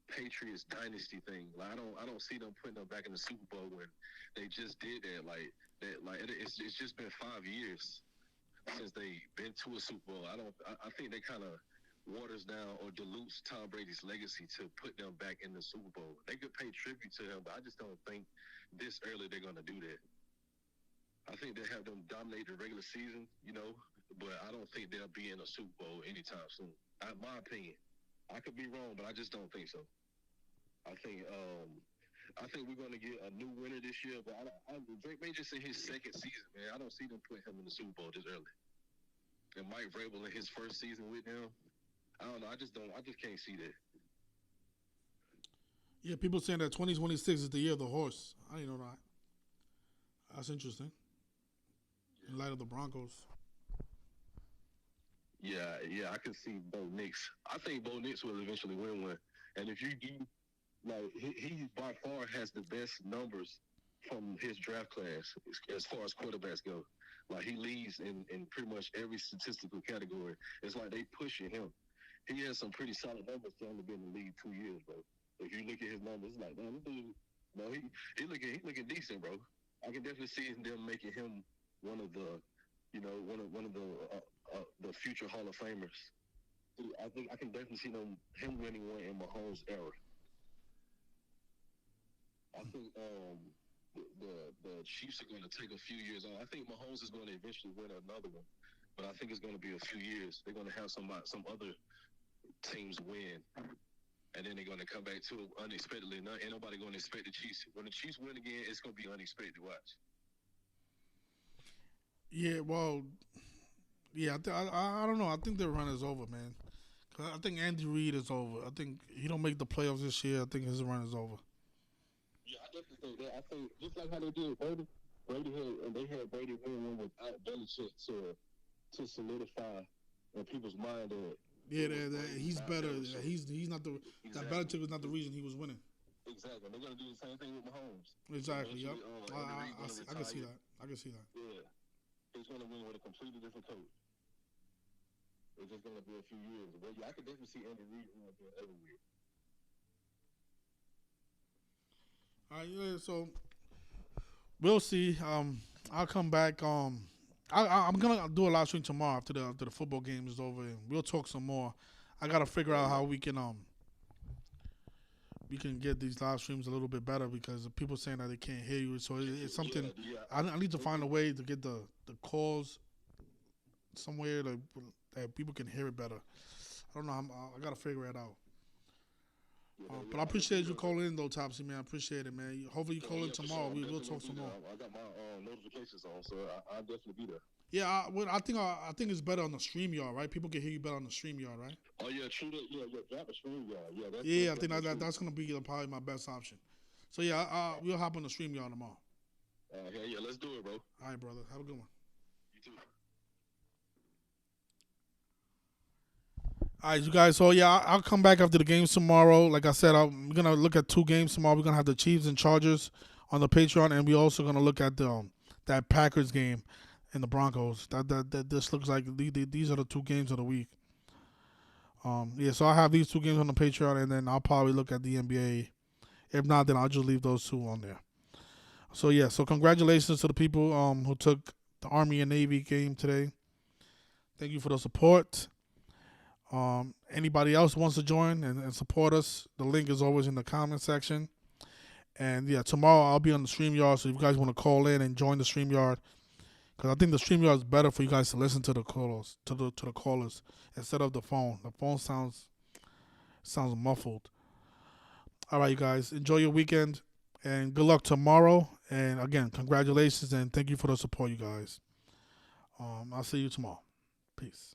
Patriots dynasty thing. Like I don't see them putting them back in the Super Bowl when they just did that. Like it's just been 5 years since they've been to a Super Bowl. I think they kind of waters down or dilutes Tom Brady's legacy to put them back in the Super Bowl. They could pay tribute to him, but I just don't think this early they're going to do that. I think they have them dominate the regular season, but I don't think they'll be in a Super Bowl anytime soon. In my opinion, I could be wrong, but I just don't think so. I think we're going to get a new winner this year, but Drake May just in his second season, man. I don't see them putting him in the Super Bowl this early. And Mike Vrabel in his first season with them, I don't know. I just can't see that. Yeah, people saying that 2026 is the year of the horse. I didn't know that. That's interesting. In light of the Broncos. Yeah, I can see Bo Nix. I think Bo Nix will eventually win one. And if you do, like, he by far has the best numbers from his draft class as far as quarterbacks go. Like, he leads in pretty much every statistical category. It's like they pushing him. He has some pretty solid numbers to only be in the league 2 years, bro. If you look at his numbers, it's like, man, this dude, no, he looking decent, bro. I can definitely see them making him one of the future Hall of Famers. I think I can definitely see him winning one in Mahomes' era. I think the Chiefs are going to take a few years on. I think Mahomes is going to eventually win another one, but I think it's going to be a few years. They're going to have some other teams win, and then they're going to come back to it unexpectedly. Ain't nobody going to expect the Chiefs. When the Chiefs win again, it's going to be unexpected. Watch. Yeah, well, yeah, I don't know. I think their run is over, man. I think Andy Reid is over. I think he don't make the playoffs this year. I think his run is over. Yeah, I definitely think that. I think just like how they did Brady. They had Brady win one without Belichick to solidify in people's mind that. Yeah, he's better. He's not the. Exactly. That Belichick was not the reason he was winning. Exactly. They're gonna do the same thing with Mahomes. Exactly. Yep. I can see that. Yeah. He's going to win with a completely different coach. It's just going to be a few years. But yeah, I could definitely see Andy Reid everywhere. All right, yeah, so we'll see. I'll come back. I'm gonna do a live stream tomorrow after the football game is over, and we'll talk some more. I gotta figure out how we can get these live streams a little bit better because people saying that they can't hear you. So it's something I need to find a way to get the calls somewhere that people can hear it better. I don't know. I got to figure it out. But I appreciate you calling in, though, Topsy, man. I appreciate it, man. Hopefully you call in tomorrow. Sure. We'll talk some more. I got my notifications on, so I'll definitely be there. Yeah, I think it's better on the StreamYard, right? People can hear you better on the StreamYard, right? Oh yeah, true. Yeah, drop a StreamYard. Yeah, I think that's gonna be probably my best option. So yeah, we'll hop on the StreamYard tomorrow. Yeah, let's do it, bro. All right, brother. Have a good one. You too. All right, you guys. So yeah, I'll come back after the games tomorrow. Like I said, we're gonna look at 2 games tomorrow. We're gonna have the Chiefs and Chargers on the Patreon, and we're also gonna look at that Packers game and the Broncos. That this looks like these are the 2 games of the week. Yeah, so I have these 2 games on the Patreon, and then I'll probably look at the NBA. If not, then I'll just leave those 2 on there. So yeah, so congratulations to the people who took the Army and Navy game today. Thank you for the support. Anybody else wants to join and support us, the link is always in the comment section. And yeah, tomorrow I'll be on the StreamYard, so if you guys want to call in and join the StreamYard, because I think the StreamYard is better for you guys to listen to the callers, to the callers instead of the phone. The phone sounds muffled. All right, you guys, enjoy your weekend and good luck tomorrow. And again, congratulations and thank you for the support, you guys. I'll see you tomorrow. Peace.